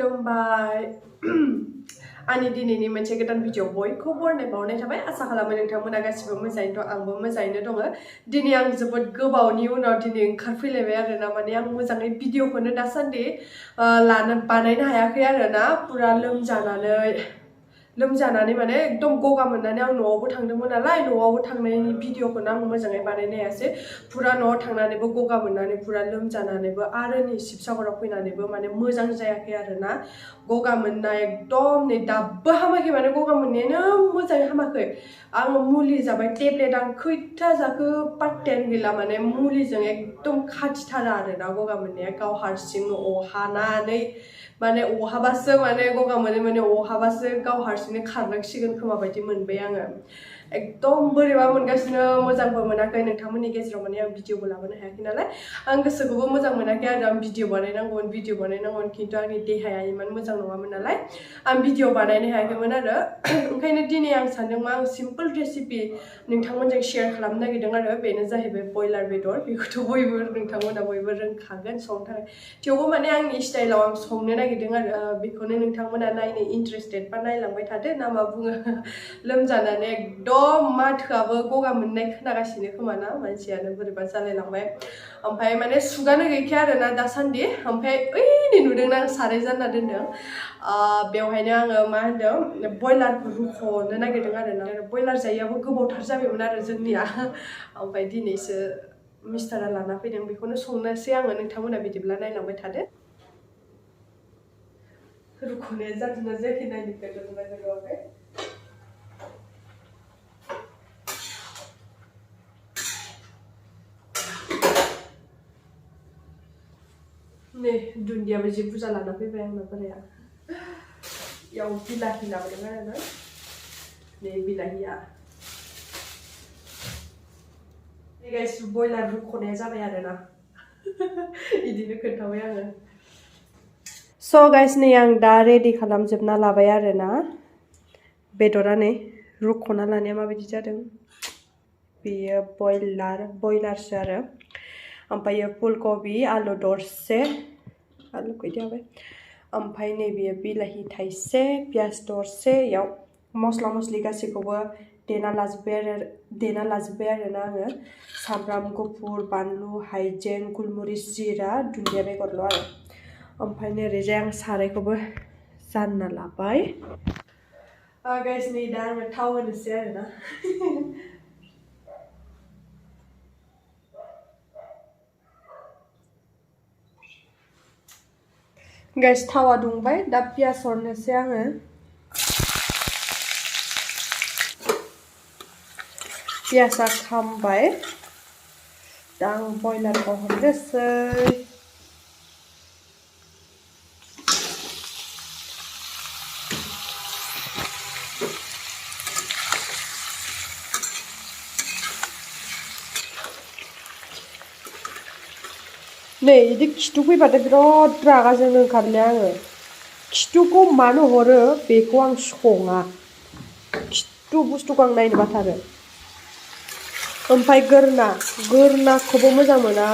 खुलुमबाय आंनि दिनैनि मोनसे गोदान भिडिअ बयखौबो बरायनाय बावनाय थाबाय आसा खालामो नोंथांमोना गासिबो मोजाङैनो दं आंबो मोजाङैनो दङ दिनै आं जोबोद गोबावनि उनाव दिनै ओंखारफैलायबाय आरोना माने आं मोजाङै भिडिअखौनो दासान्दि बानायनो हायाखै आरोना पुरा लोमजानानै माने एकदम गगा मोननानै आं न'आवबो थांदोंमोन नालाय न'आवबो थांनायनि भिडिअखौनो आं मोजाङै बानायनो हायासै पुरा न'आव थांनानैबो गगा मोननानै पुरा लोमजानानैबो आरो नै शिबसागराव फैनानैबो माने मोजां जायाखै आरोना गगा मोननाय एकदम नै दाबो हामाखै माने गगा मोननायानो मोजाङै हामाखै आङो मुलि जाबाय टेब्लेट आं खैथा जाखो पात्तायानो गैला माने मुलिजों एकदम खाथिथारा आरोना गगा मोननाया गाव हारसिंनो अहानानै माने अहाबासो माने गगा मोनो माने अहाबासो गाव हारसिंनो खारलांसिगोन खोमा बायदि मोनबाय आङो एकदम बोरैबा मोनगासिनो मोजांबो मोनाखै नोंथांमोननि गेजेराव माने आं भिडिअबो लाबोनो हायाखै नालाय आं गोसोखौबो मोजां मोनाखै आरो आं भिडिअ बानायनांगौमोन खिन्थु आंनि देहाया इमान मोजां नङामोन नालाय आं भिडिअ बानायनो हायाखैमोन आरो ओंखायनो दिनै आं सानदों मा आं सिम्पोल रेसिपि नोंथांमोनजों शेयार खालामनो नागिरदों आरो बेनो जाहैबाय बयलार बेदर बेखौथ' बयबो नोंथांमोना बयबो रोंखागोन संनो थाखाय थेवबो माने आंनि स्टाइलाव आं संनो नागिरदों आरो बेखौनो नोंथांमोना नायनो इन्ट्रेस्टेड बा नायलांबाय थादो ना मा बुङो लोमजानानै एकदम माथोआबो गगा मोननाय खोनागासिनो खोमा ना मानसियानो बोरैबा जालायलांबाय ओमफ्राय माने सुगानो गैखाया आरोना दासान्दि ओमफ्राय ओइ नुदोंना आं साराय जानना दोनदों बेवहायनो आङो मा होनदों बयलारखौ रुख'नो नागिरदों आरोना बयलार जायैयाबो गोबावथार जाबायमोन आरो जोंनिया ओमफ्राय दिनैसो मिस्टारा लाना फैदों बेखौनो संनोसै आङो नोंथांमोना बिदिब्ला नायलांबाय थादो रुख'नाया जादोंना जायाखै नायनो गोजोनबाय नै दुन्दियाबो जि बुरजा लाना फैबाय आंना बोराया याव बिलाहि लाबोदों आरो ना नै बिलाहिया गाइस बयलार रुख'नाया जाबाय आरोना बिदिनो खोन्थाबाय आङो स' गाइस नै आं दा रेडि खालामजोबना लाबाय आरोना बेदरा नै रुख'ना लानाया माबायदि जादों बेयो बयलारसो आरो ओमफ्रायो फुलकबि आलु दरसे आलुखौ इदि हाबाय ओमफ्राय नैबेयो बिलाहि थाइसे पियास दरसे इयाव मस्ला मस्लि गासैखौबो देना लाजोब्बाय आरोना आङो सामब्राम गुफुर बानलु हाइजें गुलमरिस जिरा दुन्दिया बेगरल' आरो ओमफ्राय ओरैजाय आं सारायखौबो जानना लाबाय गाइस नै दा आङो थाव होनोसै आरोना गाइस थावा दुंबाय दा पियास हरनोसै आङो पियासा खामबाय दा आं बयलारखौ हरनोसै नै बिदि खिथु फैबाथाय बिराद रागा जोंनो ओंखारले आङो खिथुखौ मानो हरो बेखौ आं सङा खिथु बुस्थुखौ आं नायनो बाथारो ओमफ्राय गोरनाखौबो मोजां मोना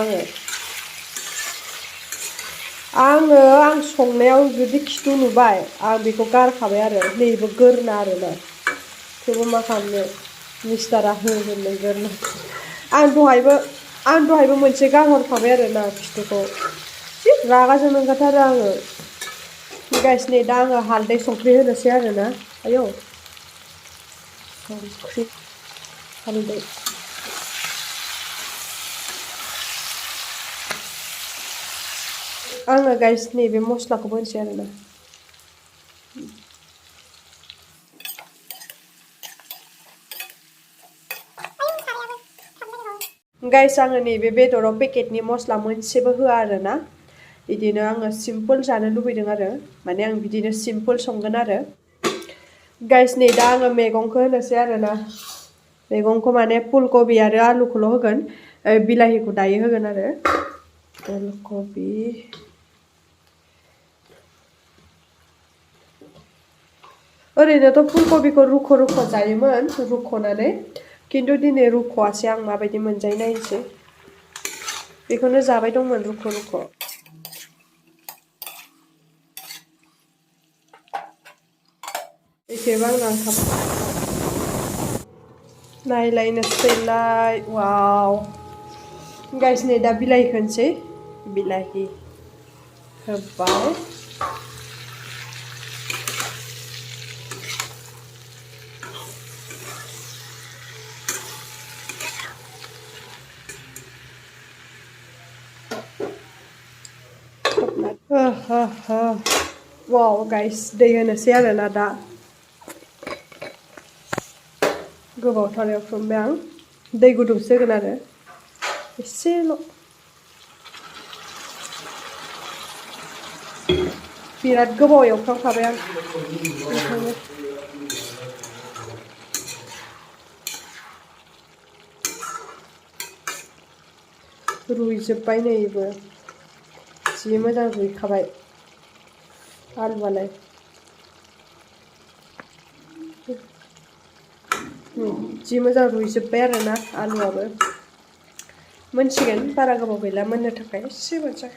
आं संनायाव जुदि खिथु नुबाय आं बेखौ गारखाबाय आरो नैबो गोरना आरोना थेवबो मा खालामनो मिस्टारा होनो गोरना आं दहायबो मोनसे गारहरखाबाय आरोना खिथुखौ जि रागा जोंनो ओंखारथारो आङो गाइस नै दा आङो हालदै संख्रि होनोसै आरोना आयौ संख्रि हालदै आङो गाइस नैबे मस्लाखौबो होनोसै आरोना गाइस आङो नैबे बेदराव पेकेटनि मस्ला मोनसेबो होआ आरोना बिदिनो आङो सिम्पोल जानो लुबैदों आरो माने आं बिदिनो सिम्पोल संगोन आरो गाइस नै दा आङो मैगंखौ होनोसै आरोना मैगंखौ माने फुलकबि आरो आलुखौल' होगोन बिलाहिखौ दायो होगोन आरो फुलकबि ओरैनोथ' फुलकबिखौ रुख' जायोमोन रुख'नानै खिन्थु दिनै रुख'आसै आं माबायदि मोनजायो नायनोसै बेखौनो जाबाय दंमोन रुख' एसेबां नांखाब नायलायनोसैलाय वाव गाइस नै दा बिलाहि होनोसै बिलाहि होबाय वाव गाइस दै होनोसै आरोना दा गोबावथार एवफ्रामबाय आं दै गुदुंसो होगोन आरो एसेल' बिराद गोबाव एवफ्रामखाबाय आं ओंखायनो रुइजोब्बाय नै इबो जि मोजां रुइखाबाय आलुआलाय जि मोजां रुइजोब्बाय आरोना आलुआबो मोनसिगोन बारा गोबाव गैला मोननो थाखाय एसे मोनसै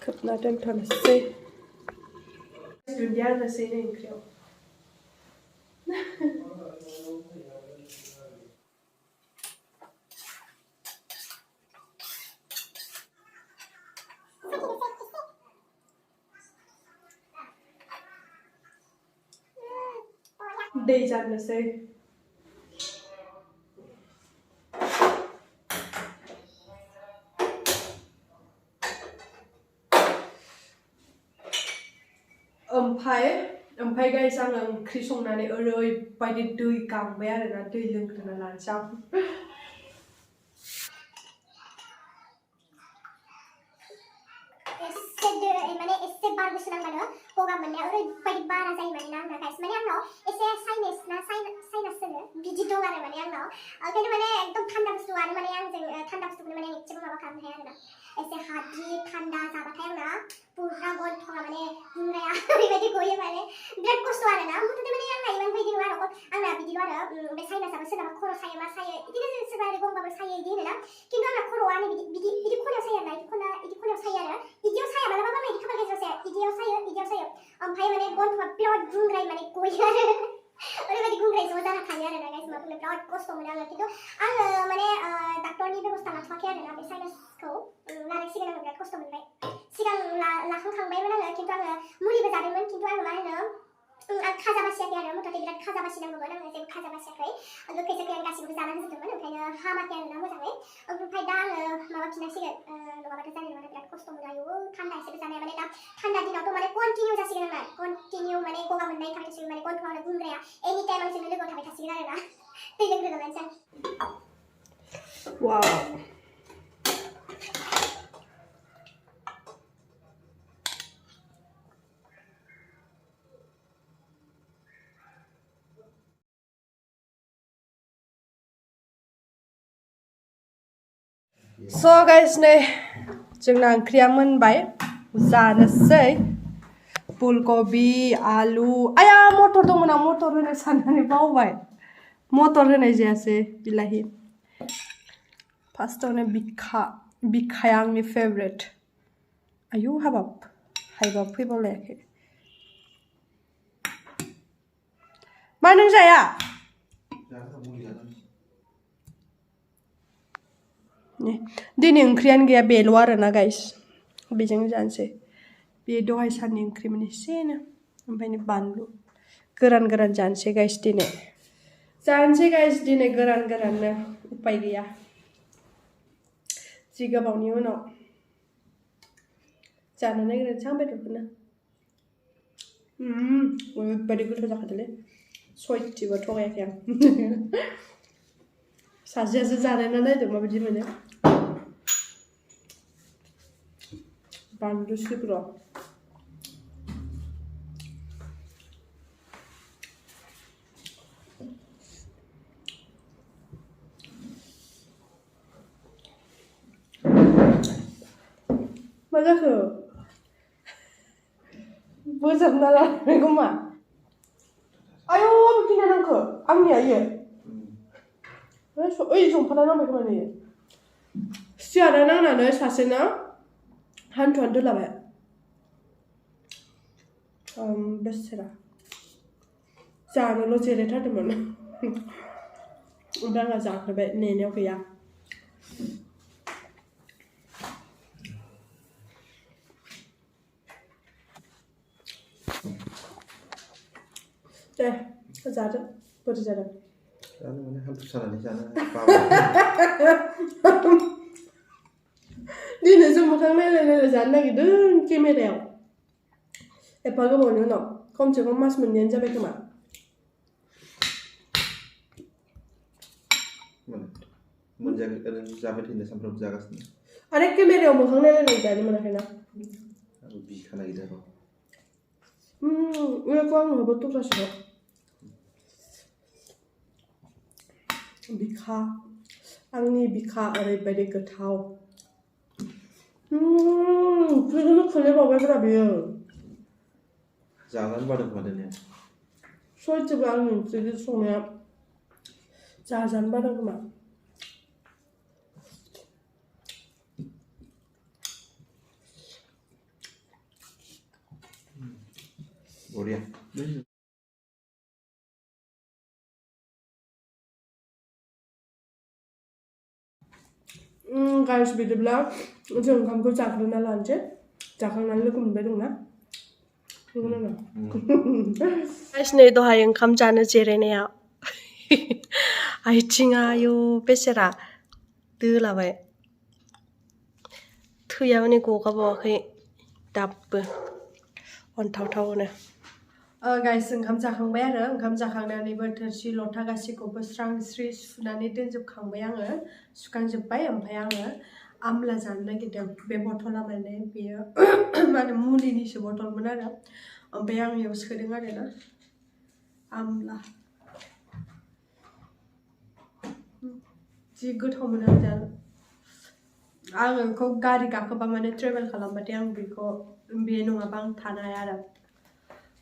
खोबना दोनथ'नोसै दुन्दिया होनोसै नै ओंख्रियाव दै जानोसै ओमफ्राय गाइस आङो ओंख्रि संनानै ओरैबायदि दै गांबाय आरोना दै लोंग्रोना लानोसै आं एसे बार गुसु नांबानो गगा मोननाया ओरैबायदि बारा जायो माने ना आंना गाइस माने आंनाव एसे साइनास होनो बिदि दं आरो माने आंनाव ओंखायनो माने एकदम थान्दा बुस्थुआनो माने आंजों थान्दा बुस्थुखौनो माने एसेबो माबा खालामनो हाया आरोना एसे हाद्रि थान्दा जाबाथाय आंना पुरा गन्थङा माने गुंग्राया ओरैबायदि गयो माने बिराद खस्थ' आरोना मुथुथे माने आंना इमान बिदि नङा आरो आंना बिदिल' आरो बे साइनासाबो सोरनाबा खर' सायो मा सायो बिदिनो सोरबा आरो गंबाबो सायो इदि होनोना खिन्थु आंना खर'आनो बिदि खनायाव सायो आरोना इदि खनायाव सायो आरो इदियाव साया मालाबा माने इदि खाफाल गेजेराव साया इदियाव सायो ओमफ्राय माने गन्थङा बिराद गुंग्राय माने गयो आरो ओरैबायदि गुंग्राय ज' जाना थायो आरोना गाइस मा बुंनो बिराद खस्थ' मोनो आङो खिन्थु आङो माने डाक्टरनि बेबस्था लाथ'वाखै आरोना बे साइनासखौ लानांसिगोन आङो बिराद खस्थ' मोनबाय सिगां लाखांखांबायमोन आङो खिन्थु आङो मुलिबो जादोंमोन खिन्थु आङो मा होनो आं खाजा बासियाखै आरो मुथुथे बिराद खाजा बासिनांगौमोन आङो जेबो खाजा बासियाखै गोखै सोखै आं गासिबो जानानै होजोबदोंमोन ओंखायनो हामाखै आरोना मोजाङै ओमफ्राय दा आङो माबाफिननांसिगोन नङाबाथ' जानाय नङा बिराद खस्थ' मोनो आयु थान्दा एसेबो जानाया माने दा थान्दा दिनावथ' माने कन्टिनिउ जासिगोन आंना कन्टिनिउ माने गगा मोननाय थाबाय थासिगोन माने गन्थङानो गुंग्राया एनि टाइम आंजोंनो लोगोआव थाबाय थासिगोन आरोना दै लोंग्रोना लानोसै आं वाव स' गाइस नै जोंना ओंख्रिया मोनबाय जानोसै फुलकबि आलु आया मटर दंमोन आं मटर होनो साननानै बावबाय मटर होनाय जायासै बिलाहि फार्स्टआवनो बिखाया आंनि फेभरेट आयु हाबाब फैबावलायाखै मा नों जाया दिनै ओंख्रियानो गैया बेल' आरोना गाइस बेजोंनो जानोसै बे दहाय साननि ओंख्रिमोन एसेनो ओमफ्राय बानलु गोरान जानोसै गाइस दिनै गोराननो उपाय गैया जि गोबावनि उनाव जानो नागिरनोसै आं बेदरखौनो ओरैबायदि गोथाव जाखादोंलै सयथिबो थगायाखै आं सासेयासो जानायना नायदो माबायदि मोनो बानलु सिब्र' मा जाखो बोजबना लानायखौ मा आयौ बिदिनो नांखो आंनिया इयो ओइ जंफाना नांबाय खोमा नैयो सियारा नांनानै सासेना हान्थुआनो दोलाबाय बेसेरा जानोल' जिरायथारदोंमोन ओमफ्राय आंहा जाखाबाय नेनायाव गैया दे जादो बोरै जादों जानो माने हान्थु सानानै जानो दिनैसो मोखां नायलाय नायलाय जानो नागिरदों केमेरायाव एफा गोबावनि उनाव खमसे खम मास मोननैयानो जाबाय खोमा मोनजायाखै ओरैनो जाबाय थायो सानफ्रामबो जागासिनो आरे केमेरायाव मोखां नायलाय जानो मोनाखैना आंबो बिखा नागिरदों बेखौ आं न'बो दस्रासो बिखा आंनि बिखा ओरैबायदि गोथाव फैगोनो खोलायबावबायब्रा बेयो जानानै बादों खोमा दिनै सयथिबो आंनि ओंख्रि संनाया जाजानो बादों खोमा बरिया गाइस बिदिब्ला जों ओंखामखौ जाग्रोना लानोसै जाखांनानै लोगो मोनबाय दंना गाइस नै दहाय ओंखाम जानो जिरायनाया आथिङा आयौ बेसेरा दोलाबाय थैया माने गगाबावाखै दाबो अन्थावथावनो गाइस ओंखाम जाखांबाय आरो ओंखाम जाखांनानैबो थोरसि लथा गासैखौबो स्रां स्रि सुनानै दोनजोबखांबाय आङो सुखांजोब्बाय ओमफ्राय आङो आमला जानो नागिरदों बे बथला माने बेयो मा होनो मुलिनिसो बथलमोन आरो ओमफ्राय आं बेयाव सोदों आरोना आमला जि गोथाव मोनो आं जानो आं बेखौ गारि गाखोबा माने ट्रेभेल खालामबाथाय आं बेखौ बे नङाबा आं थानो हाया आरो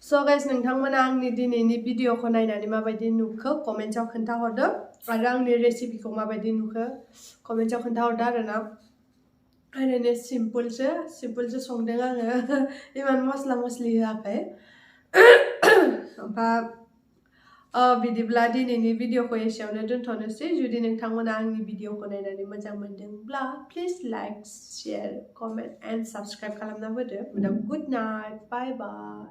स' गाइस नोंथांमोना आंनि दिनैनि भिडिअखौ नायनानै माबायदि नुखो कमेन्टआव खोन्थाहरदो आरो आंनि रेसिपिखौ माबायदि नुखो कमेन्टआव खोन्थाहरदो आरोना ओरैनो सिम्पोलसो संदों आङो इमान मस्ला मस्लि होआखै ओमफ्राय बिदिब्ला दिनैनि भिडिअखौ एसेयावनो दोनथ'नोसै जुदि नोंथांमोना आंनि भिडिअखौ नायनानै मोजां मोनदोंब्ला please like share comment and subscribe खालामना होदो गुड नाइट बाय बाय